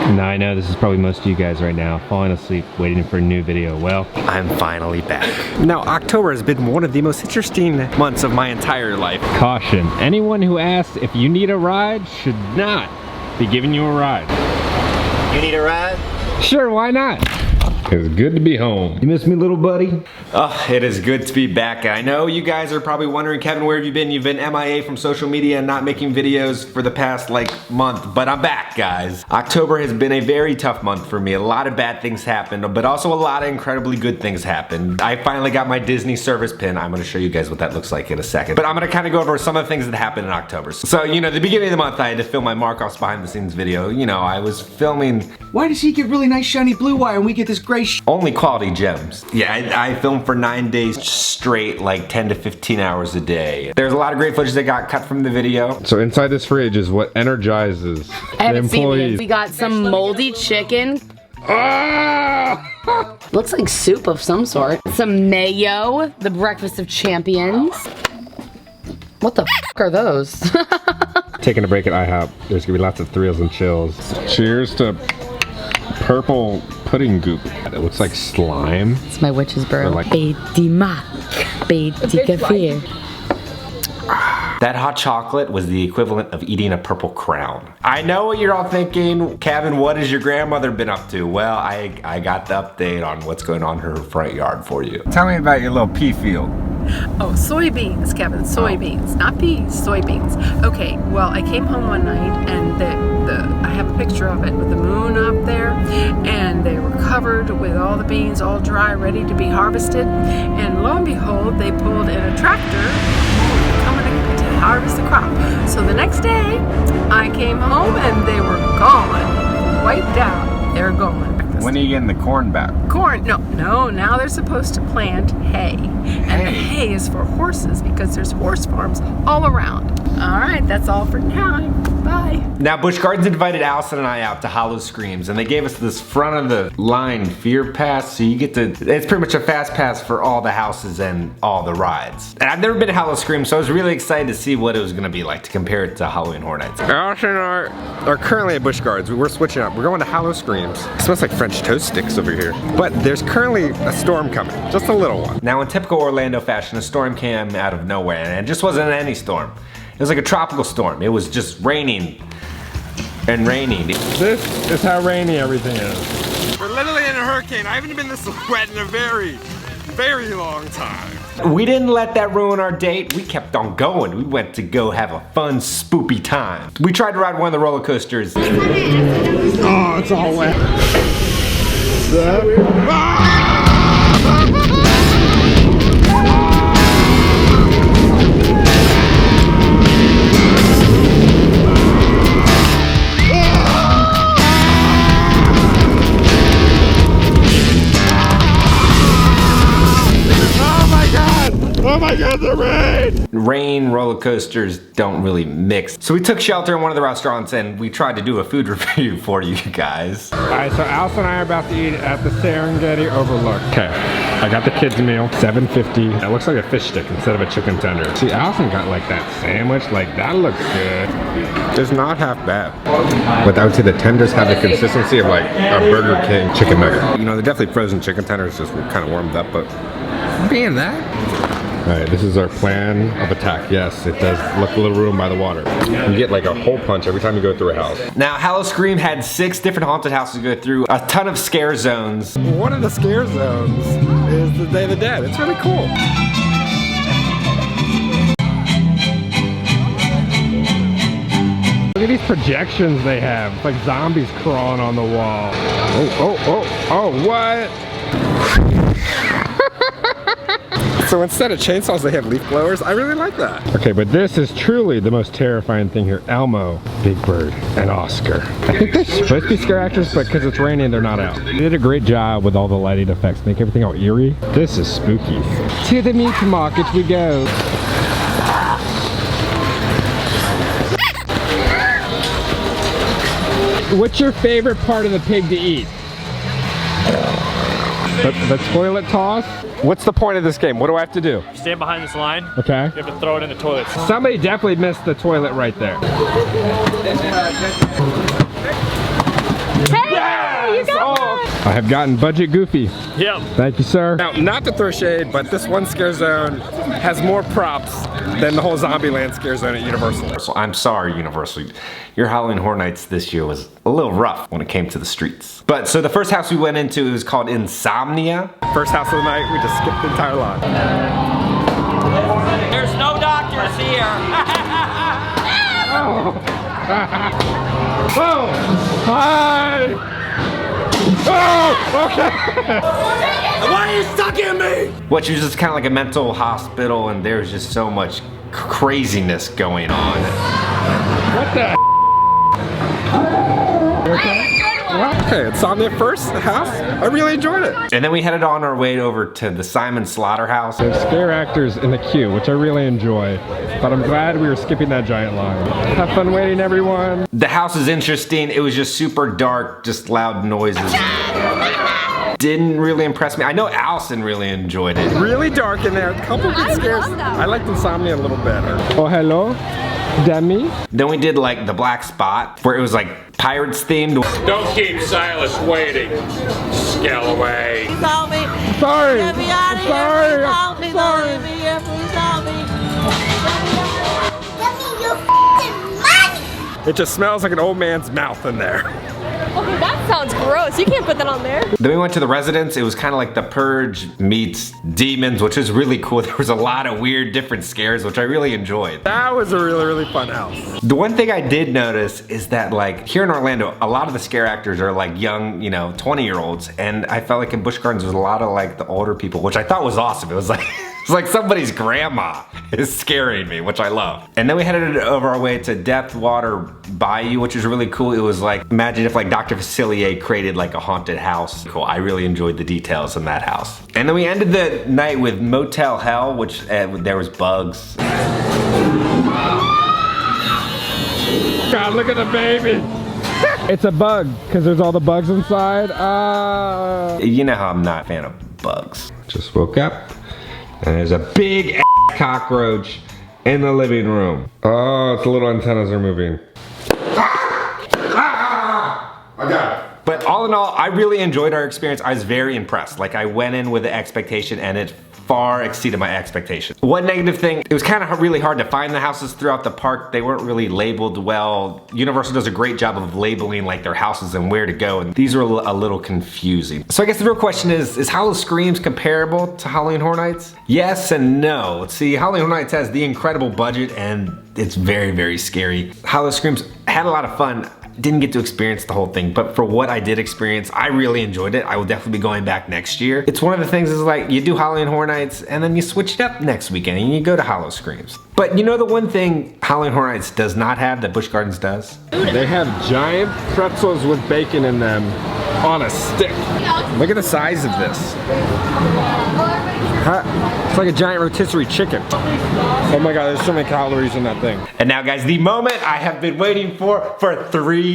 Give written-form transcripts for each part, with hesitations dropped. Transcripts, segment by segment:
Now I know this is probably most of you guys right now, falling asleep, waiting for a new video. Well, I'm finally back. Now, October has been one of the most interesting months of my entire life. Caution, anyone who asks if you need a ride should not be giving you a ride. You need a ride? Sure, why not? It's good to be home. You miss me, little buddy? Oh, it is good to be back. I know you guys are probably wondering, Kevin, where have you been? You've been MIA from social media and not making videos for the past month, but I'm back, guys. October has been a very tough month for me. A lot of bad things happened, but also a lot of incredibly good things happened. I finally got my Disney service pin. I'm gonna show you guys what that looks like in a second, but I'm gonna kind of go over some of the things that happened in October. So, you know, the beginning of the month, I had to film my Markov's behind the scenes video. You know, I was filming. Why does he get really nice shiny blue wire and we get this gray Only quality gems. Yeah, I filmed for 9 days straight, like 10 to 15 hours a day. There's a lot of great footage that got cut from the video. So inside this fridge is what energizes the employees. We got some moldy chicken. Ah! Looks like soup of some sort. Some mayo, the breakfast of champions. What the f are those? Taking a break at IHOP. There's gonna be lots of thrills and chills. Cheers to purple pudding goop. It looks like slime. It's my witch's brew. Like Petit mac, petit café. That hot chocolate was the equivalent of eating a purple crown. I know what you're all thinking. Kevin, what has your grandmother been up to? Well, I got the update on what's going on in her front yard for you. Tell me about your little pea field. Oh, soybeans, Kevin, soybeans, not peas, soybeans. Okay, well, I came home one night and I have a picture of it with the moon up there, and they were covered with all the beans, all dry, ready to be harvested. And lo and behold, they pulled in a tractor coming to harvest the crop. So the next day, I came home and they were gone, wiped out. They're gone. When are you getting the corn back? Corn, no, now they're supposed to plant hay. And the hay is for horses because there's horse farms all around. All right, that's all for now. Bye. Now, Busch Gardens invited Allison and I out to Hollow Screams, and they gave us this front of the line fear pass, so you get to, it's pretty much a fast pass for all the houses and all the rides. And I've never been to Hollow Screams, so I was really excited to see what it was gonna be like to compare it to Halloween Horror Nights. Allison and I are currently at Busch Gardens. We're switching up. We're going to Hollow Screams. It smells like French toast sticks over here. But there's currently a storm coming, just a little one. Now, in typical Orlando fashion, a storm came out of nowhere, and it just wasn't any storm. It was like a tropical storm. It was just raining and raining. This is how rainy everything is. We're literally in a hurricane. I haven't been this wet in a very, very long time. We didn't let that ruin our date. We kept on going. We went to go have a fun, spoopy time. We tried to ride one of the roller coasters. Oh, it's all wet. Oh my god, the rain! Rain, roller coasters don't really mix. So we took shelter in one of the restaurants and we tried to do a food review for you guys. Alright, so Allison and I are about to eat at the Serengeti Overlook. Okay, I got the kids meal, $7.50. It looks like a fish stick instead of a chicken tender. See, Allison got like that sandwich, like that looks good. It's not half bad. But I would say the tenders have the consistency of like a Burger King chicken nugget. You know, they're definitely frozen chicken tenders, just kind of warmed up, but being that. Alright, this is our plan of attack. Yes, it does look a little ruined by the water. You get like a hole punch every time you go through a house. Now, Hollow Scream had 6 different haunted houses to go through, a ton of scare zones. One of the scare zones is the Day of the Dead. It's really cool. Look at these projections they have. It's like zombies crawling on the wall. Oh, what? So instead of chainsaws, they have leaf blowers. I really like that. Okay, but this is truly the most terrifying thing here. Elmo, Big Bird, and Oscar. I think they're supposed to be scare actors, but because it's raining, they're not out. They did a great job with all the lighting effects, make everything all eerie. This is spooky. To the meat market we go. What's your favorite part of the pig to eat? The toilet toss? What's the point of this game? What do I have to do? Stand behind this line. Okay. You have to throw it in the toilet. Somebody definitely missed the toilet right there. Hey! I have gotten budget goofy. Yep. Thank you, sir. Now, not to throw shade, but this one scare zone has more props than the whole Zombieland scare zone at Universal. So I'm sorry, Universal. Your Halloween Horror Nights this year was a little rough when it came to the streets. But so the first house we went into, it was called Insomnia. First house of the night, we just skipped the entire lot. There's no doctors here. Oh! Hi! Oh! Okay! Why are you sucking me? Which was just kind of like a mental hospital, and there was just so much craziness going on. What the? You okay? Okay, Insomnia first house. I really enjoyed it. And then we headed on our way over to the Simon Slaughterhouse. There's scare actors in the queue, which I really enjoy. But I'm glad we were skipping that giant line. Have fun waiting, everyone. The house is interesting. It was just super dark, just loud noises. Didn't really impress me. I know Allison really enjoyed it. Really dark in there. A couple good scares. I liked Insomnia a little better. Oh, hello? Demi? Then we did like the Black Spot, where it was like Pirates themed. Don't keep Silas waiting. Scalaway. Please help me. Sorry. Get me out of here. Sorry. Please help me. Sorry. Don't leave me here. Please help me. Give me your f***ing money! It just smells like an old man's mouth in there. Okay, that sounds gross. You can't put that on there. Then we went to the Residence. It was kind of like The Purge meets Demons, which was really cool. There was a lot of weird different scares, which I really enjoyed. That was a really, really fun house. The one thing I did notice is that like here in Orlando, a lot of the scare actors are like young, 20-year-olds. And I felt like in Busch Gardens, there was a lot of like the older people, which I thought was awesome. It was like, it's like somebody's grandma is scaring me, which I love. And then we headed over our way to Depth Water Bayou, which was really cool. It was like, imagine if like Dr. Facilier created like a haunted house. Cool, I really enjoyed the details in that house. And then we ended the night with Motel Hell, which there was bugs. God, look at the baby. It's a bug, because there's all the bugs inside. You know how I'm not a fan of bugs. Just woke up, and there's a big ass cockroach in the living room. Oh, its little antennas are moving. I got it. But all in all, I really enjoyed our experience. I was very impressed. Like I went in with the expectation and it far exceeded my expectations. One negative thing, it was kind of really hard to find the houses throughout the park. They weren't really labeled well. Universal does a great job of labeling like their houses and where to go, and these were a little confusing. So I guess the real question is Halloween Screams comparable to Halloween Horror Nights? Yes and no. See, Halloween Horror Nights has the incredible budget and it's very, very scary. Halloween Screams had a lot of fun. Didn't get to experience the whole thing, but for what I did experience, I really enjoyed it. I will definitely be going back next year. It's one of the things is like, you do Halloween Horror Nights and then you switch it up next weekend and you go to Halloween Screams. But you know the one thing Halloween Horror Nights does not have that Busch Gardens does? They have giant pretzels with bacon in them on a stick. Look at the size of this. It's like a giant rotisserie chicken. Oh my God, there's so many calories in that thing. And now guys, the moment I have been waiting for 3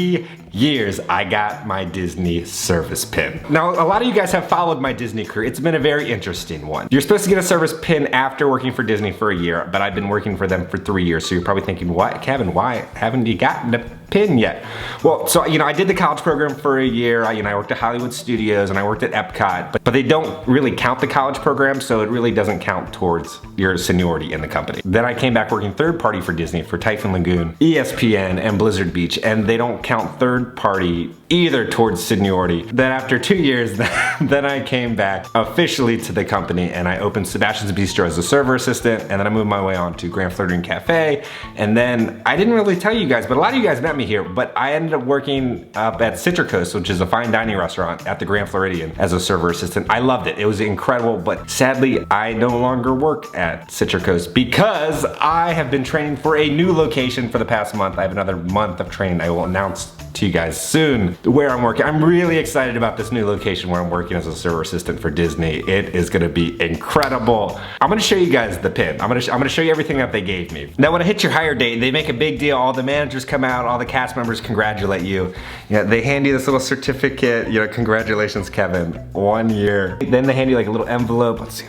years, I got my Disney service pin. Now, a lot of you guys have followed my Disney career. It's been a very interesting one. You're supposed to get a service pin after working for Disney for a year, but I've been working for them for 3 years. So you're probably thinking, what, Kevin, why haven't you gotten the pin yet? Well, so, I did the college program for a year. I worked at Hollywood Studios and I worked at Epcot, but they don't really count the college program, so it really doesn't count towards your seniority in the company. Then I came back working third party for Disney for Typhoon Lagoon, ESPN, and Blizzard Beach, and they don't count third party either towards seniority. Then after 2 years, then I came back officially to the company and I opened Sebastian's Bistro as a server assistant, and then I moved my way on to Grand Flirting Cafe, and then I didn't really tell you guys, but a lot of you guys met me here, but I ended up working up at Citricos, which is a fine dining restaurant at the Grand Floridian as a server assistant. I loved it. It was incredible, but sadly, I no longer work at Citricos because I have been training for a new location for the past month. I have another month of training. I will announce to you guys soon where I'm working. I'm really excited about this new location where I'm working as a server assistant for Disney. It is gonna be incredible. I'm gonna show you guys the pin. I'm gonna show you everything that they gave me. Now when I hit your hire date, they make a big deal. All the managers come out, all the cast members congratulate you. They hand you this little certificate, congratulations Kevin, 1 year. Then they hand you like a little envelope. Let's see.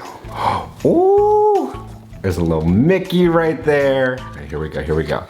Ooh, there's a little Mickey right there. Here we go, here we go.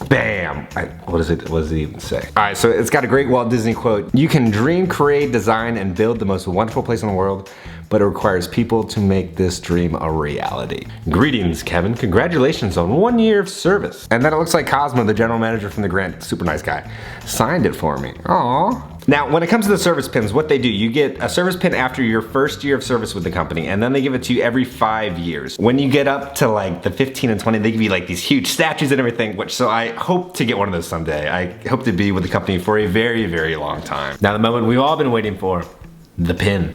Bam! What does it even say? All right, so it's got a great Walt Disney quote. You can dream, create, design, and build the most wonderful place in the world, but it requires people to make this dream a reality. Greetings, Kevin. Congratulations on 1 year of service. And then it looks like Cosmo, the general manager from the grant, super nice guy, signed it for me. Aww. Now, when it comes to the service pins, what they do, you get a service pin after your first year of service with the company, and then they give it to you every 5 years. When you get up to like the 15 and 20, they give you like these huge statues and everything, so I hope to get one of those someday. I hope to be with the company for a very, very long time. Now, the moment we've all been waiting for, the pin.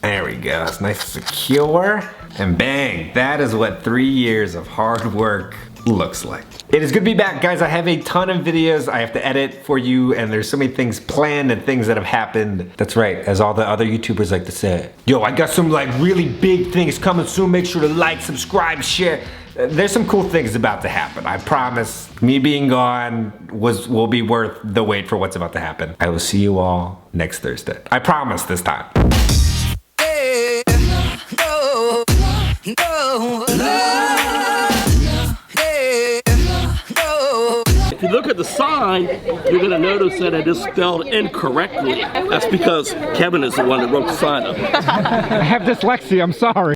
There we go, it's nice and secure, and bang, that is what 3 years of hard work looks like. It is good to be back, guys. I have a ton of videos I have to edit for you, and there's so many things planned and things that have happened. That's right, as all the other YouTubers like to say. Yo, I got some like really big things coming soon. Make sure to like, subscribe, share. There's some cool things about to happen. I promise. Me being gone will be worth the wait for what's about to happen. I will see you all next Thursday. I promise this time. If you look at the sign, you're going to notice that it is spelled incorrectly. That's because Kevin is the one that wrote the sign up. I have dyslexia, I'm sorry.